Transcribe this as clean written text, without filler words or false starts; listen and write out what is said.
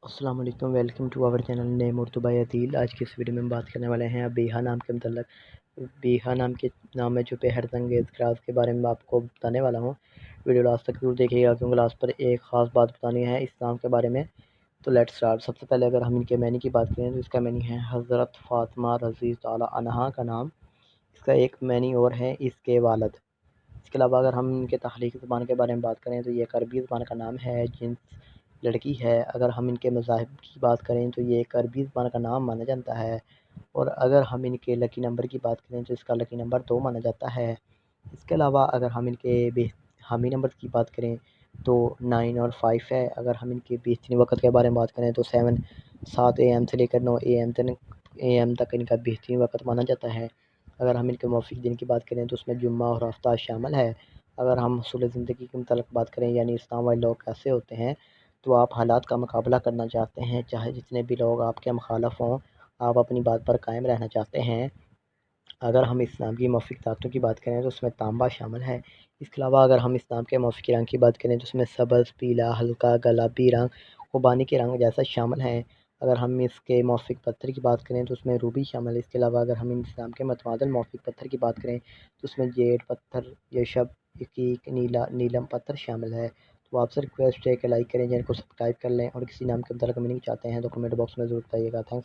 السلام علیکم، welcome to our channel name Urdu by Adeel. آج کی اس ویڈیو میں ہم بات کرنے والے ہیں بیہا نام کے متعلق۔ بیہا نام ہے جو بے حد انگیز راز کے بارے میں آپ کو بتانے والا ہوں۔ ویڈیو لاسٹ تک ضرور دیکھیے گا کیونکہ لاسٹ پر ایک خاص بات بتانی ہے اس نام کے بارے میں۔ تو لیٹ سٹارٹ۔ سب سے پہلے اگر ہم ان کے معنی کی بات کریں تو اس کا معنی ہے حضرت فاطمہ رضی اللہ تعالیٰ عنہا کا نام۔ اس کا ایک معنی اور ہے اس کے والد۔ اس کے علاوہ اگر ہم ان کے تخلیقی زبان کے بارے میں بات کریں تو یہ ایک عربی زبان کا نام ہے جنس لڑکی ہے۔ اگر ہم ان کے مذاہب کی بات کریں تو یہ ایک عربی زبان کا نام مانا جاتا ہے، اور اگر ہم ان کے لکی نمبر کی بات کریں تو اس کا لکی نمبر 2 مانا جاتا ہے۔ اس کے علاوہ اگر ہم ان کے حامی نمبر کی بات کریں تو 9 اور 5 ہے۔ اگر ہم ان کے بہترین وقت کے بارے میں بات کریں تو 7 AM سے لے کر 9 AM تک ان کا بہترین وقت مانا جاتا ہے۔ اگر ہم ان کے موافق دن کی بات کریں تو اس میں جمعہ اور ہفتہ شامل ہے۔ اگر ہم اصول زندگی کے متعلق بات کریں یعنی اسلام والے لوگ کیسے ہوتے ہیں، تو آپ حالات کا مقابلہ کرنا چاہتے ہیں، چاہے جتنے بھی لوگ آپ کے مخالف ہوں، آپ اپنی بات پر قائم رہنا چاہتے ہیں۔ اگر ہم اسلام کی موافق طاقتوں کی بات کریں تو اس میں تانبا شامل ہے۔ اس کے علاوہ اگر ہم اسلام کے موافق رنگ کی بات کریں تو اس میں سبز، پیلا، ہلکا گلابی رنگ، خوبانی کے رنگ جیسا شامل ہیں۔ اگر ہم اس کے موافق پتھر کی بات کریں تو اس میں روبی شامل ہے۔ اس کے علاوہ اگر ہم اسلام کے متبادل موافق پتھر کی بات کریں تو اس میں جیڈ پتھر، یشب، یقیق، نیلم پتھر شامل ہے۔ تو آپ سے ریکویسٹ ہے کہ لائک کریں، چینل کو سبسکرائب کر لیں، اور کسی نام کے متعلق میننگ چاہتے ہیں تو کمنٹ باکس میں ضرور بتائیے گا۔ تھینکس۔